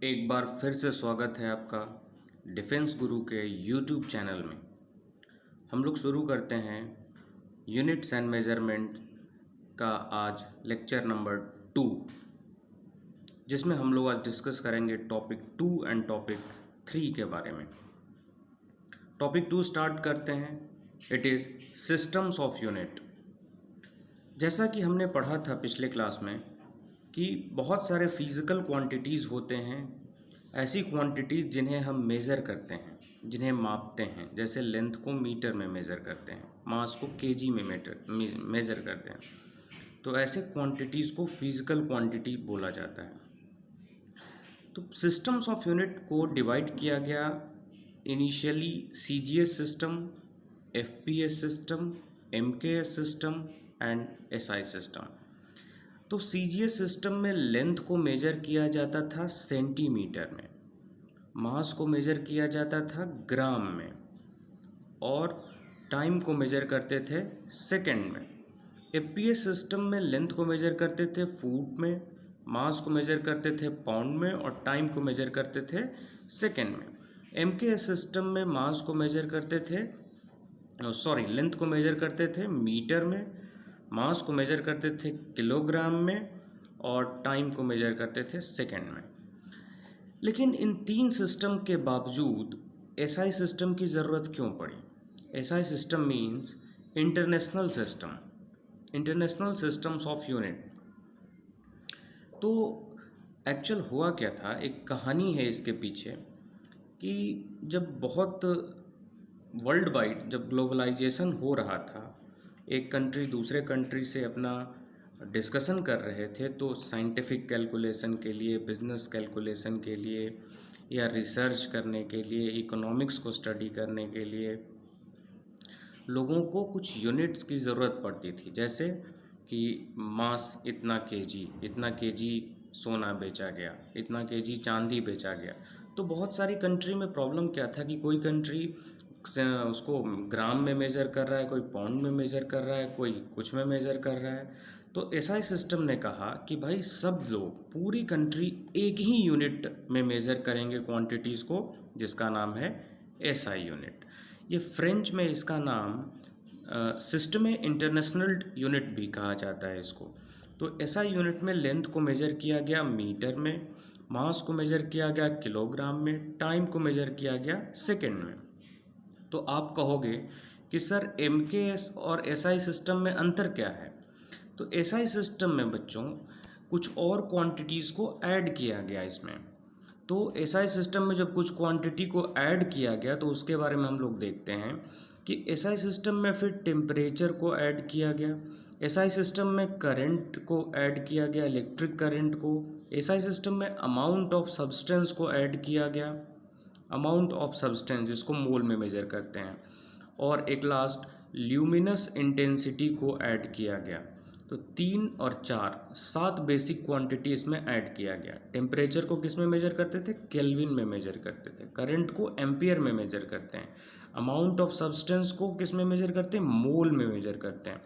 एक बार फिर से स्वागत है आपका डिफेंस गुरु के यूट्यूब चैनल में। हम लोग शुरू करते हैं यूनिट्स एंड मेजरमेंट का आज लेक्चर नंबर 2, जिसमें हम लोग आज डिस्कस करेंगे टॉपिक 2 एंड टॉपिक 3 के बारे में। टॉपिक 2 स्टार्ट करते हैं। It is systems of unit. जैसा कि हमने पढ़ा था पिछले क्लास में कि बहुत सारे फिज़िकल क्वांटिटीज़ होते हैं, ऐसी क्वांटिटीज़ जिन्हें हम मेज़र करते हैं, जिन्हें मापते हैं। जैसे लेंथ को मीटर में मेज़र करते हैं, मास को केजी में मेज़र करते हैं। तो ऐसे क्वांटिटीज़ को फिज़िकल क्वांटिटी बोला जाता है। तो सिस्टम्स ऑफ यूनिट को डिवाइड किया गया initially CGS system, FPS system, MKS system and SI system. तो सीजीएस सिस्टम में लेंथ को मेजर किया जाता था सेंटीमीटर में, मास को मेजर किया जाता था ग्राम में, और टाइम को मेजर करते थे सेकंड में। एफपीएस सिस्टम में लेंथ को मेजर करते थे फुट में, मास को मेजर करते थे पाउंड में, और टाइम को मेजर करते थे सेकंड में। एमकेएस सिस्टम में मास को मेजर करते थे लेंथ को मेजर करते थे मीटर में, मास को मेजर करते थे किलोग्राम में, और टाइम को मेजर करते थे सेकंड में। लेकिन इन तीन सिस्टम के बावजूद एसआई सिस्टम की ज़रूरत क्यों पड़ी? SI system means international system, international systems of unit. तो एक्चुअल हुआ क्या था, एक कहानी है इसके पीछे कि जब बहुत वर्ल्ड वाइड जब ग्लोबलाइजेशन हो रहा था, एक कंट्री दूसरे कंट्री से अपना डिस्कशन कर रहे थे, तो साइंटिफिक कैलकुलेशन के लिए, बिजनेस कैलकुलेशन के लिए, या रिसर्च करने के लिए, इकोनॉमिक्स को स्टडी करने के लिए लोगों को कुछ यूनिट्स की ज़रूरत पड़ती थी। जैसे कि मास इतना केजी सोना बेचा गया, इतना केजी चांदी बेचा गया। तो बहुत सारी कंट्री में प्रॉब्लम क्या था कि कोई कंट्री उसको ग्राम में मेज़र कर रहा है, कोई पाउंड में मेज़र कर रहा है, कोई कुछ में मेज़र कर रहा है। तो एसआई सिस्टम ने कहा कि भाई सब लोग, पूरी कंट्री एक ही यूनिट में मेज़र करेंगे क्वांटिटीज़ को, जिसका नाम है एसआई यूनिट। ये फ्रेंच में इसका नाम सिस्टम इंटरनेशनल यूनिट भी कहा जाता है इसको। तो एसआई यूनिट में लेंथ को मेज़र किया गया मीटर में, मास को मेज़र किया गया किलोग्राम में, टाइम को मेज़र किया गया सेकंड में। तो आप कहोगे कि सर एमकेएस और एसआई सिस्टम में अंतर क्या है? तो एसआई सिस्टम में बच्चों कुछ और क्वांटिटीज़ को ऐड किया गया इसमें। तो एसआई सिस्टम में जब कुछ क्वांटिटी को ऐड किया गया तो उसके बारे में हम लोग देखते हैं कि एसआई सिस्टम में फिर टेम्परेचर को ऐड किया गया, एसआई सिस्टम में करंट को ऐड किया गया, इलेक्ट्रिक करंट को। एसआई सिस्टम में अमाउंट ऑफ सब्सटेंस को ऐड किया गया, अमाउंट ऑफ सब्सटेंस जिसको मोल में मेजर करते हैं, और एक लास्ट ल्यूमिनस इंटेंसिटी को ऐड किया गया। तो 3 और 4 7 बेसिक क्वांटिटी इसमें ऐड किया गया। टेम्परेचर को किस में मेजर करते थे? केल्विन में मेजर करते थे। करंट को एम्पियर में मेजर करते हैं। अमाउंट ऑफ सब्सटेंस को किस में मेजर करते हैं? मोल में मेजर करते हैं।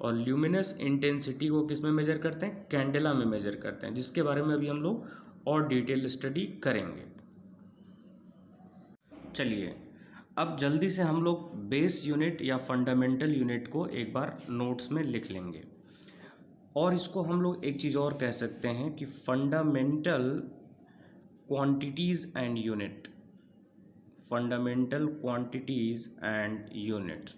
और ल्यूमिनस इंटेंसिटी को किस में मेजर करते हैं? कैंडेला में मेजर करते हैं, जिसके बारे में अभी हम लोग और डिटेल स्टडी करेंगे। चलिए अब जल्दी से हम लोग बेस यूनिट या फंडामेंटल यूनिट को एक बार नोट्स में लिख लेंगे। और इसको हम लोग एक चीज़ और कह सकते हैं कि fundamental quantities and unit, fundamental quantities and unit,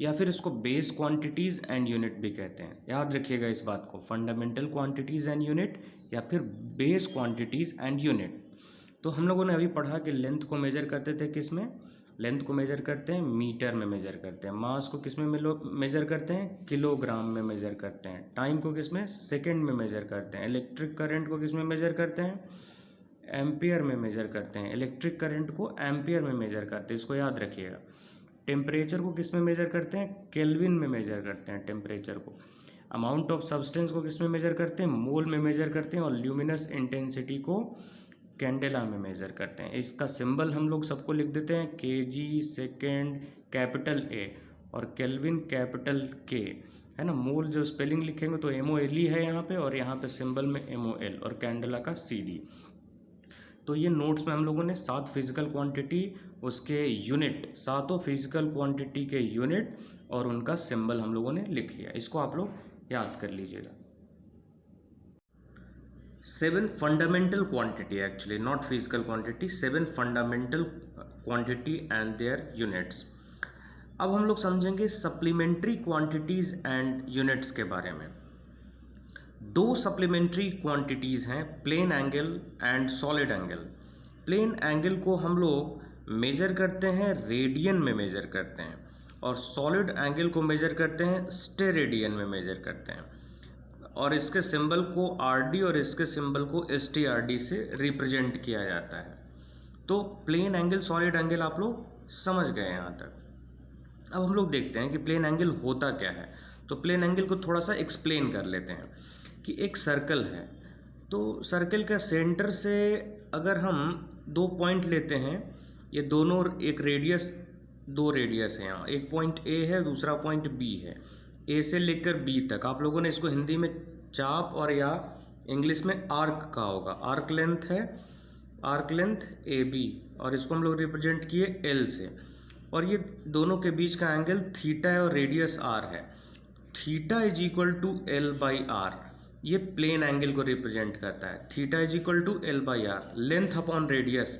या फिर इसको बेस क्वांटिटीज़ एंड यूनिट भी कहते हैं। याद रखिएगा इस बात को, फंडामेंटल क्वांटिटीज़ एंड यूनिट या फिर बेस क्वांटिटीज़ एंड यूनिट। तो हम लोगों ने अभी पढ़ा कि लेंथ को मेजर करते थे किस में? लेंथ को मेजर करते हैं मीटर में मेजर करते हैं। मास को किस में मेजर करते हैं? किलोग्राम में मेजर करते हैं। टाइम को किस में? सेकंड में मेजर करते हैं। इलेक्ट्रिक करंट को किस में मेजर करते हैं? एम्पियर में मेजर करते हैं। इलेक्ट्रिक करंट को एम्पियर में मेजर करते हैं, इसको याद रखिएगा। टेम्परेचर को किस में मेजर करते हैं? केल्विन में मेजर करते हैं टेम्परेचर को। अमाउंट ऑफ सब्सटेंस को किस में मेजर करते हैं? मोल में मेजर करते हैं। और ल्यूमिनस इंटेंसिटी को कैंडेला में मेजर करते हैं। इसका सिंबल हम लोग सबको लिख देते हैं, केजी सेकेंड कैपिटल ए और केल्विन कैपिटल के, है ना। मोल जो स्पेलिंग लिखेंगे तो MOLE है यहाँ पे, और यहाँ पे सिंबल में MOL, और कैंडेला का CD। तो ये नोट्स में हम लोगों ने 7 फिजिकल क्वांटिटी, उसके यूनिट, सातों फिजिकल क्वांटिटी के यूनिट और उनका सिंबल हम लोगों ने लिख लिया। इसको आप लोग याद कर लीजिएगा। 7 fundamental quantity, actually not physical quantity, 7 fundamental quantity and their units. अब हम लोग समझेंगे सप्लीमेंट्री क्वांटिटीज़ एंड यूनिट्स के बारे में। 2 सप्लीमेंट्री क्वांटिटीज़ हैं, plane angle and solid angle. Plane angle को हम लोग मेजर करते हैं, रेडियन में मेजर करते हैं, और सॉलिड एंगल को मेजर करते हैं, स्टेरेडियन में मेजर करते हैं। और इसके सिंबल को आरडी और इसके सिंबल को एसटीआरडी से रिप्रेजेंट किया जाता है। तो प्लेन एंगल, सॉलिड एंगल आप लोग समझ गए यहाँ तक। अब हम लोग देखते हैं कि प्लेन एंगल होता क्या है। तो प्लेन एंगल को थोड़ा सा एक्सप्लेन कर लेते हैं कि एक सर्कल है, तो सर्कल का सेंटर से अगर हम 2 पॉइंट लेते हैं, ये दोनों एक रेडियस, 2 रेडियस है यहाँ, एक पॉइंट ए है, दूसरा पॉइंट बी है। ए से लेकर बी तक आप लोगों ने इसको हिंदी में चाप और या इंग्लिश में आर्क कहा होगा। आर्क लेंथ है, आर्क लेंथ ए बी, और इसको हम लोग रिप्रेजेंट किए एल से। और ये दोनों के बीच का एंगल थीटा है और रेडियस आर है। Theta is equal to L by R, ये प्लेन एंगल को रिप्रेजेंट करता है। Theta is equal to L by R, length upon radius,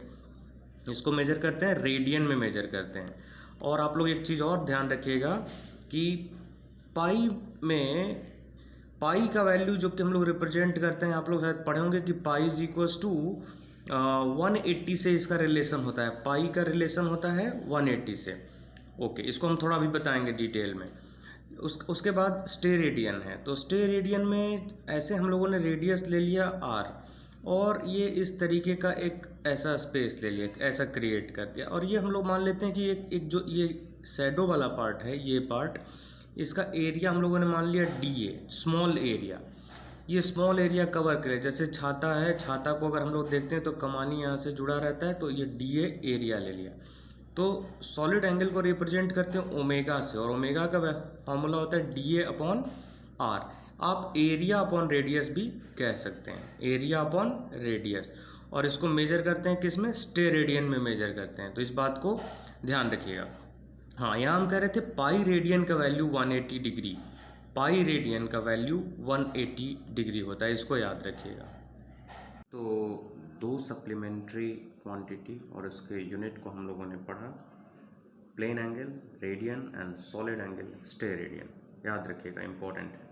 इसको मेजर करते हैं, रेडियन में मेजर करते हैं। और आप लोग एक चीज़ और ध्यान रखिएगा कि पाई में, पाई का वैल्यू जो कि हम लोग रिप्रेजेंट करते हैं, आप लोग शायद पढ़े होंगे कि पाई इज इक्वल्स टू 180 से इसका रिलेशन होता है। पाई का रिलेशन होता है 180 से। ओके, इसको हम थोड़ा अभी बताएंगे डिटेल में। उसके बाद स्टेरेडियन है, तो स्टेरेडियन में ऐसे हम लोगों ने रेडियस ले लिया आर, और ये इस तरीके का एक ऐसा स्पेस ले लिया, ऐसा क्रिएट कर दिया। और ये हम लोग मान लेते हैं कि एक जो ये शैडो वाला पार्ट है, ये पार्ट, इसका एरिया हम लोगों ने मान लिया डी ए, स्मॉल एरिया। ये स्मॉल एरिया कवर करे, जैसे छाता है, छाता को अगर हम लोग देखते हैं तो कमानी यहाँ से जुड़ा रहता है, तो ये डी ए एरिया ले लिया। तो सॉलिड एंगल को रिप्रेजेंट करते हैं ओमेगा से, और ओमेगा का फॉर्मूला होता है डी ए अपॉन आर। आप एरिया अपॉन रेडियस भी कह सकते हैं, एरिया अपॉन रेडियस। और इसको मेजर करते हैं किस में, स्टेरेडियन में मेजर करते हैं। तो इस बात को ध्यान रखिएगा। हाँ, यहाँ हम कह रहे थे पाई रेडियन का वैल्यू 180 डिग्री, पाई रेडियन का वैल्यू 180 डिग्री होता है, इसको याद रखिएगा। तो 2 सप्लीमेंट्री क्वांटिटी और उसके यूनिट को हम लोगों ने पढ़ा, plane angle, radian, and solid angle, steradian, याद रखिएगा, इंपॉर्टेंट है।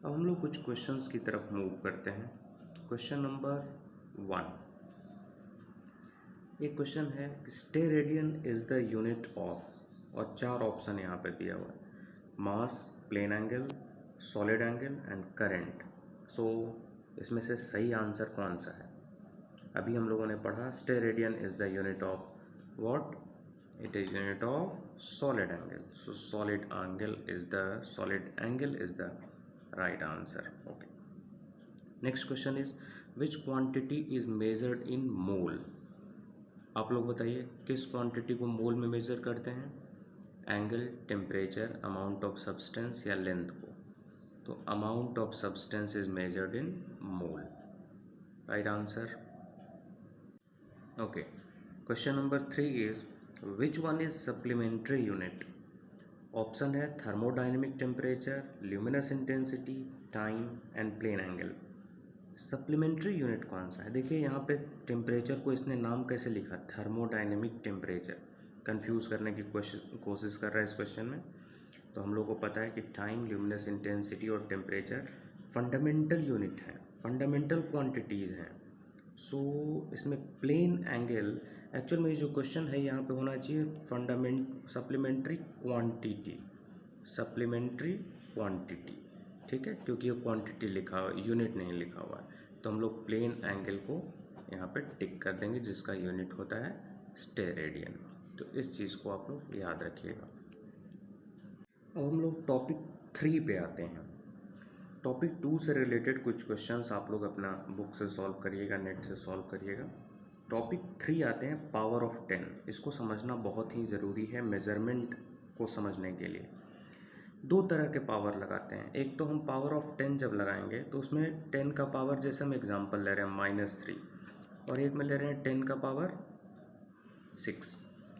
अब हम लोग कुछ क्वेश्चंस की तरफ मूव करते हैं। क्वेश्चन नंबर 1, एक क्वेश्चन है, steradian is the unit of, और 4 ऑप्शन यहाँ पे दिया हुआ है, mass, plane angle, solid angle and current. So इसमें से सही आंसर कौन सा है? अभी हम लोगों ने पढ़ा steradian is the unit of what, it is unit of solid angle. So solid angle is the right answer. Okay, next question is which quantity is measured in mole. आप लोग बताइए किस क्वांटिटी को मोल में मेजर करते हैं, angle, temperature, amount of substance या length को? तो amount of substance is measured in mole, right answer. Okay, question number 3 is which one is supplementary unit. Option है thermodynamic temperature, luminous intensity, time and plane angle. Supplementary unit कौन सा है? देखिए यहाँ पे टेम्परेचर को इसने नाम कैसे लिखा, थर्मोडाइनमिक टेम्परेचर, कंफ्यूज करने की कोशिश कर रहा है इस क्वेश्चन में। तो हम लोग को पता है कि टाइम, ल्यूमिनस इंटेंसिटी और टेम्परेचर फंडामेंटल यूनिट हैं, फंडामेंटल क्वांटिटीज़ हैं। सो इसमें प्लेन एंगल, एक्चुअल में ये जो क्वेश्चन है यहाँ पे होना चाहिए सप्लीमेंट्री क्वांटिटी, सप्लीमेंट्री क्वांटिटी, ठीक है, क्योंकि ये क्वांटिटी लिखा हुआ, यूनिट नहीं लिखा हुआ है। तो हम लोग प्लेन एंगल को यहाँ पे टिक कर देंगे, जिसका यूनिट होता है स्टेरेडियन। तो इस चीज़ को आप लोग याद रखिएगा। अब हम लोग टॉपिक 3 पे आते हैं। टॉपिक 2 से रिलेटेड कुछ क्वेश्चंस आप लोग अपना बुक से सॉल्व करिएगा, नेट से सॉल्व करिएगा। टॉपिक 3 आते हैं पावर ऑफ 10। इसको समझना बहुत ही ज़रूरी है मेज़रमेंट को समझने के लिए। 2 तरह के पावर लगाते हैं। एक तो हम पावर ऑफ 10 जब लगाएंगे तो उसमें 10 का पावर, जैसे हम एग्जांपल ले रहे हैं -3, और एक में ले रहे हैं 10 का पावर 6।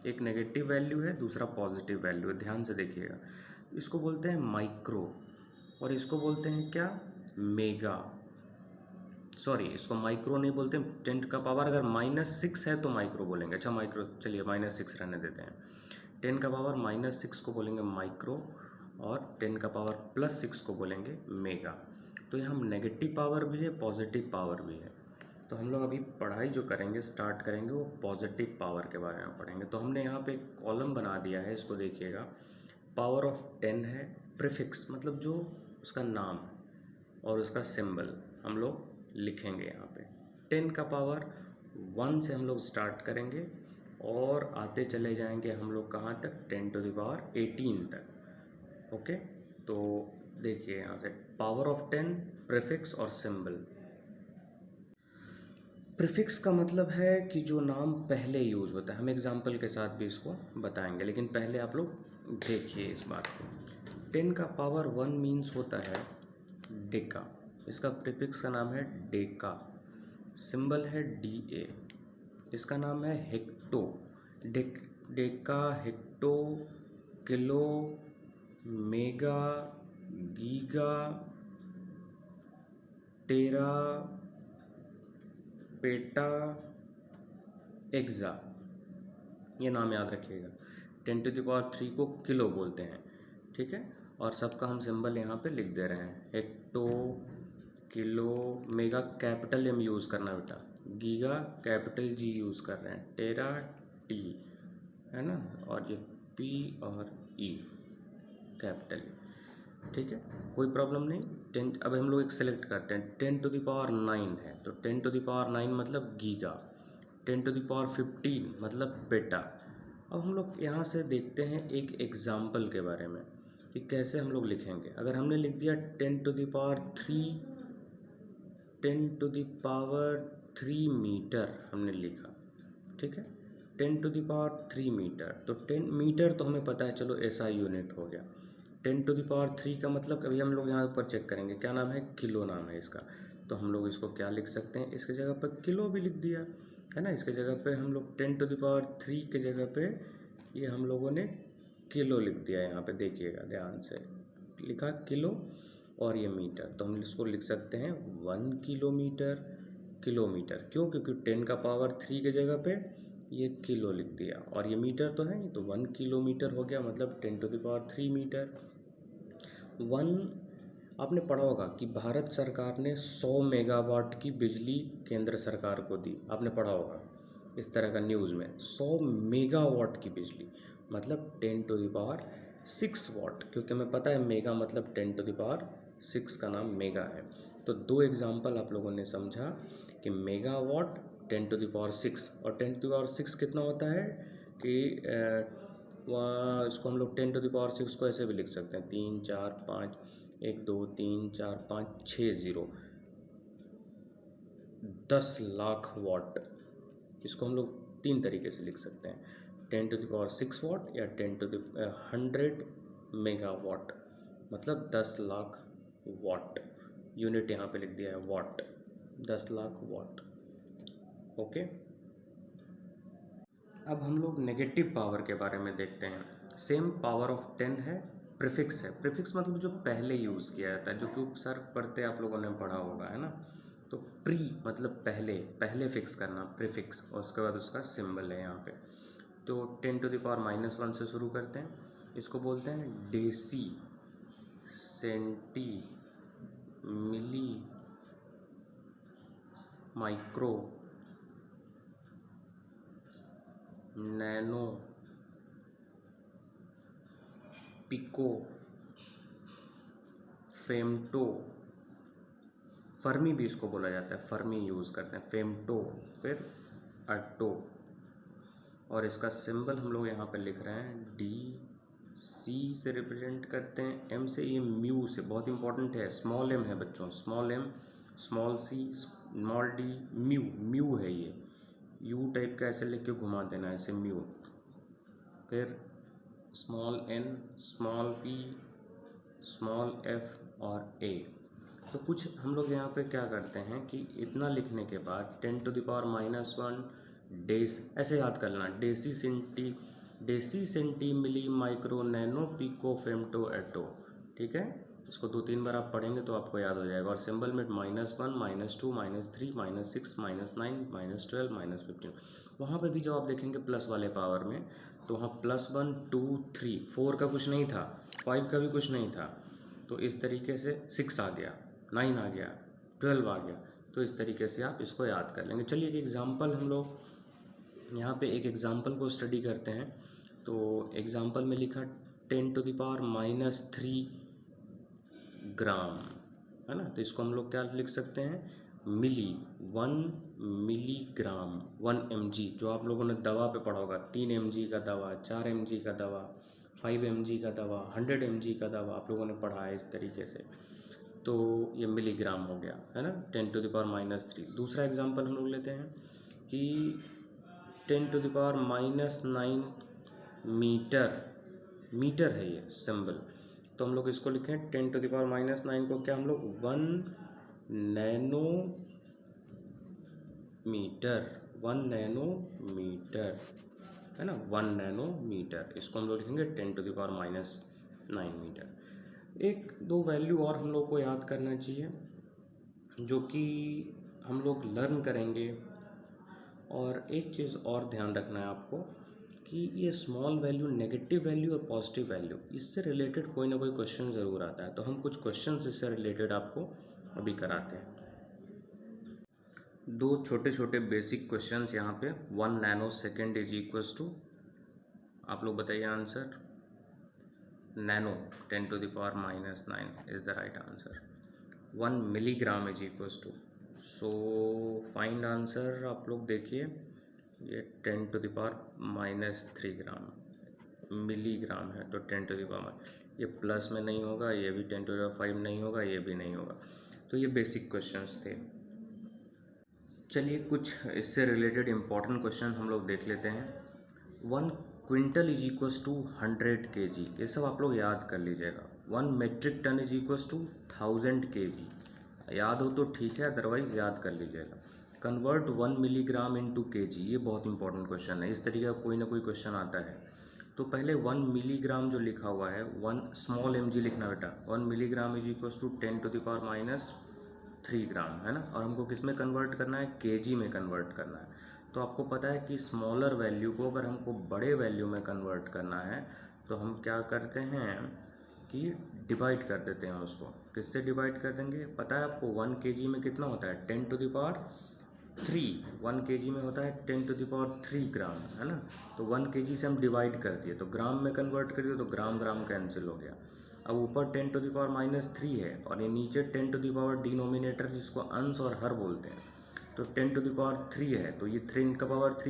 एक नेगेटिव वैल्यू है, दूसरा पॉजिटिव वैल्यू है, ध्यान से देखिएगा। इसको बोलते हैं माइक्रो और इसको बोलते हैं क्या, मेगा। सॉरी, इसको माइक्रो नहीं बोलते, 10 का पावर अगर -6 है तो माइक्रो बोलेंगे। अच्छा माइक्रो, चलिए -6 रहने देते हैं। 10 का पावर -6 को बोलेंगे माइक्रो और 10 का पावर +6 को बोलेंगे मेगा। तो यहाँ नेगेटिव पावर भी है, पॉजिटिव पावर भी है। तो हम लोग अभी पढ़ाई जो करेंगे, स्टार्ट करेंगे, वो पॉजिटिव पावर के बारे में पढ़ेंगे। तो हमने यहाँ पे एक कॉलम बना दिया है, इसको देखिएगा। पावर ऑफ 10 है, प्रीफिक्स मतलब जो उसका नाम और उसका सिंबल हम लोग लिखेंगे यहाँ पे। 10 का पावर 1 से हम लोग स्टार्ट करेंगे और आते चले जाएंगे हम लोग कहाँ तक, 10 टू द पावर 18 तक। ओके, तो देखिए यहाँ से पावर ऑफ 10, प्रीफिक्स और सिंबल। प्रीफिक्स का मतलब है कि जो नाम पहले यूज होता है, हम एग्जाम्पल के साथ भी इसको बताएंगे, लेकिन पहले आप लोग देखिए इस बात को। 10 का पावर 1 मीन्स होता है डेका, इसका प्रीफिक्स का नाम है डेका, सिंबल है DA, इसका नाम है hecto. Deca, hecto, kilo, mega, giga, tera, peta, exa, ये नाम याद रखिएगा। 10 टू द पावर 3 को किलो बोलते हैं, ठीक है। और सबका हम सिंबल यहाँ पे लिख दे रहे हैं, hecto, kilo, mega capital M use करना बेटा, गीगा कैपिटल G यूज़ कर रहे हैं, टेरा T है ना, और ये P और E कैपिटल, ठीक है, कोई प्रॉब्लम नहीं। 10, अब हम लोग एक सेलेक्ट करते हैं। 10 टू द पावर 9 है तो 10 टू द पावर 9 मतलब गीगा, 10 टू द पावर 15 मतलब पेटा। अब हम लोग यहाँ से देखते हैं एक एग्जाम्पल के बारे में कि कैसे हम लोग लिखेंगे। अगर हमने लिख दिया 10 to the power 3, 10 to the power 3 metre हमने लिखा, ठीक है, 10 टू द पावर 3 मीटर। तो 10 मीटर तो हमें पता है, चलो SI यूनिट हो गया। 10 टू द पावर 3 का मतलब कभी हम लोग यहाँ पर चेक करेंगे, क्या नाम है, किलो नाम है इसका। तो हम लोग इसको क्या लिख सकते हैं, इसके जगह पर किलो भी लिख दिया है ना। इसके जगह पे हम लोग 10 टू द पावर 3 के जगह पे ये हम लोगों ने किलो लिख दिया। यहाँ पे देखिएगा ध्यान से, लिखा किलो और ये मीटर, तो हम इसको लिख सकते हैं 1 किलोमीटर। किलोमीटर क्यों, क्योंकि 10 का पावर 3 के जगह पे ये किलो लिख दिया और ये मीटर तो है, तो 1 किलोमीटर हो गया, मतलब 10 टू द पावर 3 मीटर। 1, आपने पढ़ा होगा कि भारत सरकार ने 100 मेगावाट की बिजली केंद्र सरकार को दी, आपने पढ़ा होगा इस तरह का न्यूज़ में। 100 मेगावाट की बिजली मतलब 10 टू द पावर 6 वाट, क्योंकि हमें पता है मेगा मतलब 10 टू द पावर 6 का नाम मेगा है। तो 2 एग्जाम्पल आप लोगों ने समझा कि मेगावाट 10 टू द पावर 6, और 10 टू द पावर 6 कितना होता है कि वहाँ इसको हम लोग 10 टू द पावर 6 को ऐसे भी लिख सकते हैं, 3 4 5, 1 2 3 4 5 6 0, 10 लाख वाट। इसको हम लोग 3 तरीके से लिख सकते हैं, 10 टू द पावर 6 वाट या 10 टू द 100 मेगावाट, मतलब 10 लाख वाट। यूनिट यहाँ पे लिख दिया है वाट, 10 लाख वाट। ओके, अब हम लोग नेगेटिव पावर के बारे में देखते हैं। सेम पावर ऑफ 10 है, प्रीफिक्स है। प्रीफिक्स मतलब जो पहले यूज़ किया जाता है, जो कि सर पढ़ते आप लोगों ने पढ़ा होगा, है ना। तो प्री मतलब पहले, पहले फिक्स करना, प्रीफिक्स, और उसके बाद उसका सिंबल है यहाँ पे। तो 10 टू द पावर -1 से शुरू करते हैं, इसको बोलते हैं deci, centi, milli, micro, nano, pico, femto, fermi भी इसको बोला जाता है, फर्मी यूज़ करते हैं, फेमटो, फिर अट्टो, और इसका सिंबल हम लोग यहाँ पे लिख रहे हैं डी। सी से रिप्रेजेंट करते हैं, एम से, ये म्यू से, बहुत इंपॉर्टेंट है, स्मॉल एम है बच्चों, small M, small C, small D, mu, mu है ये, यू टाइप का ऐसे लिख के घुमा देना ऐसे, म्यू। फिर small N, small P, small F और ए। तो कुछ हम लोग यहाँ पे क्या करते हैं कि इतना लिखने के बाद 10⁻⁻1 डेस ऐसे याद कर लेना, deci centi milli micro nano pico femto atto, ठीक है। इसको 2-3 बार आप पढ़ेंगे तो आपको याद हो जाएगा। और सिंबल में -1 -2 -3 -6 -9 -12 -15, वहाँ पे भी जब आप देखेंगे प्लस वाले पावर में तो वहाँ +1 2 3 4 का कुछ नहीं था, 5 का भी कुछ नहीं था। तो इस तरीके से 6 आ गया, 9 आ गया, 12 आ गया। तो इस तरीके से आप इसको याद कर लेंगे। चलिए एक एग्जाम्पल हम लोग यहाँ पे एक एग्जाम्पल को स्टडी करते हैं। तो एग्जाम्पल में लिखा 10⁻³ ग्राम, है ना। तो इसको हम लोग क्या लिख सकते हैं, मिली, 1 मिलीग्राम, 1 mg, जो आप लोगों ने दवा पे पढ़ा होगा, 3 mg का दवा, 4 mg का दवा, 5 mg का दवा, 100 mg का दवा आप लोगों ने पढ़ा है इस तरीके से। तो ये मिलीग्राम हो गया, है ना, 10⁻³ दूसरा एग्जाम्पल हम लोग लेते हैं कि 10⁻⁹ मीटर, मीटर है ये सिंबल। तो हम लोग इसको लिखें 10⁻⁹ को क्या हम लोग 1 नैनोमीटर, 1 नैनोमीटर, है ना, 1 नैनोमीटर। इसको हम लोग लिखेंगे 10⁻⁹ मीटर। एक दो वैल्यू और हम लोग को याद करना चाहिए जो कि हम लोग लर्न करेंगे। और एक चीज़ और ध्यान रखना है आपको कि ये स्मॉल वैल्यू, नेगेटिव वैल्यू और पॉजिटिव वैल्यू, इससे रिलेटेड कोई ना कोई क्वेश्चन ज़रूर आता है। तो हम कुछ क्वेश्चन इससे रिलेटेड आपको अभी कराते हैं। दो छोटे छोटे बेसिक क्वेश्चंस यहाँ पे। 1 nano second is equals to, आप लोग बताइए answer. Nano 10⁻⁹ is the right answer. 1 milligram is equals to, so find answer. आप लोग देखिए ये 10⁻³ ग्राम, मिलीग्राम है तो 10⁻, ये प्लस में नहीं होगा, ये भी 10⁵ नहीं होगा, ये भी नहीं होगा। तो ये बेसिक क्वेश्चंस थे। चलिए कुछ इससे रिलेटेड इम्पॉर्टेंट क्वेश्चन हम लोग देख लेते हैं। 1 quintal is equals to 100 kg, ये सब आप लोग याद कर लीजिएगा। 1 metric ton is equals to 1000 kg, याद हो तो ठीक है, अदरवाइज याद कर लीजिएगा। कन्वर्ट 1 मिलीग्राम इंटू kg, ये बहुत इंपॉर्टेंट क्वेश्चन है। इस तरीके का कोई ना कोई क्वेश्चन आता है। तो पहले 1 मिलीग्राम जो लिखा हुआ है, 1 स्मॉल mg लिखना बेटा। 1 मिलीग्राम इज इक्वल्स टू 10⁻³ ग्राम, है ना। और हमको किस में कन्वर्ट करना है, kg में कन्वर्ट करना है। तो आपको पता है कि स्मॉलर वैल्यू को अगर हमको बड़े वैल्यू में कन्वर्ट करना है तो हम क्या करते हैं कि डिवाइड कर देते हैं उसको। किससे डिवाइड कर देंगे, पता है आपको 1 kg में कितना होता है, 10⁻³ 1 kg में होता है 10⁻³ ग्राम, है ना। तो 1 kg से हम डिवाइड कर दिए तो ग्राम में कन्वर्ट कर दिए तो ग्राम ग्राम कैंसिल हो गया। अब ऊपर 10⁻³ है और ये नीचे 10⁻, डिनोमिनेटर जिसको अंश और हर बोलते हैं, तो 10⁻³ है। तो ये 3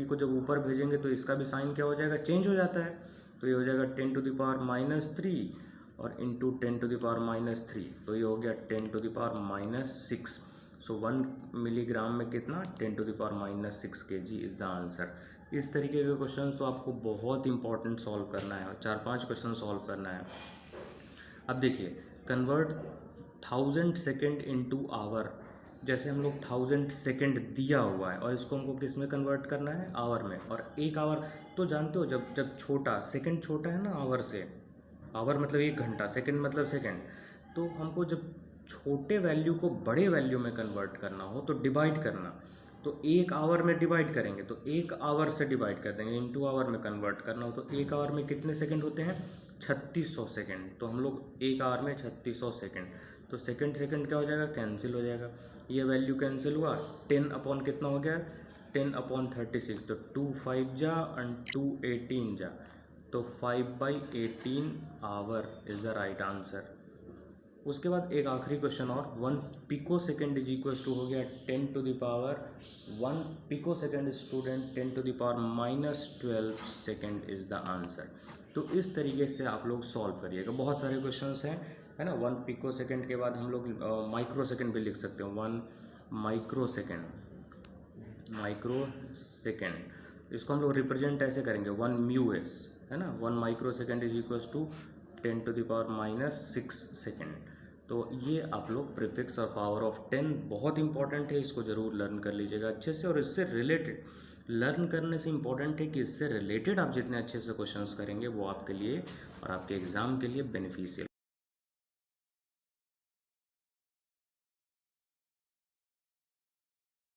को जब ऊपर भेजेंगे तो इसका भी साइन क्या हो जाएगा, चेंज हो जाता है। तो ये हो जाएगा 10⁻³ और इंटू 10⁻³, तो ये हो गया 10⁻⁻6। सो 1 मिलीग्राम में कितना, 10⁻⁻6 kg इज़ द आंसर। इस तरीके के क्वेश्चन तो आपको बहुत इंपॉर्टेंट सॉल्व करना है और 4-5 क्वेश्चन सॉल्व करना है। अब देखिए, कन्वर्ट 1000 सेकेंड इनटू आवर, जैसे हम लोग 1000 सेकेंड दिया हुआ है और इसको हमको किस में कन्वर्ट करना है, आवर में। और 1 आवर तो जानते हो, जब छोटा सेकेंड छोटा है ना आवर से, आवर मतलब 1 घंटा, सेकेंड मतलब सेकेंड, तो हमको जब छोटे वैल्यू को बड़े वैल्यू में कन्वर्ट करना हो तो डिवाइड करना। तो 1 आवर में डिवाइड करेंगे तो 1 आवर से डिवाइड कर देंगे, इनटू आवर में कन्वर्ट करना हो तो 1 आवर में कितने सेकंड होते हैं, 3600 सेकंड। तो हम लोग 1 आवर में 3600 सेकंड, तो सेकंड सेकंड क्या हो जाएगा, कैंसिल हो जाएगा। ये वैल्यू कैंसिल हुआ, 10 अपॉन कितना हो गया, 10/36, तो 2 5 जा एंड 2 18 जा, तो 5/18 hour is the right answer. उसके बाद एक आखिरी क्वेश्चन और, 1 pico second is equals to हो गया 10⁻1 pico second student 10⁻⁻12 second is the answer. तो इस तरीके से आप लोग सॉल्व करिएगा। बहुत सारे क्वेश्चंस हैं, है ना। 1 पिको सेकेंड के बाद हम लोग माइक्रो सेकेंड भी लिख सकते हैं। 1 माइक्रो सेकेंड, इसको हम लोग रिप्रेजेंट ऐसे करेंगे 1 μs, है ना। 1 micro second is equals to 10⁻⁻6 second. तो ये आप लोग प्रीफिक्स और पावर ऑफ 10 बहुत इंपॉर्टेंट है, इसको ज़रूर लर्न कर लीजिएगा अच्छे से। और इससे रिलेटेड लर्न करने से इम्पॉर्टेंट है कि इससे रिलेटेड आप जितने अच्छे से क्वेश्चंस करेंगे वो आपके लिए और आपके एग्ज़ाम के लिए बेनिफिशियल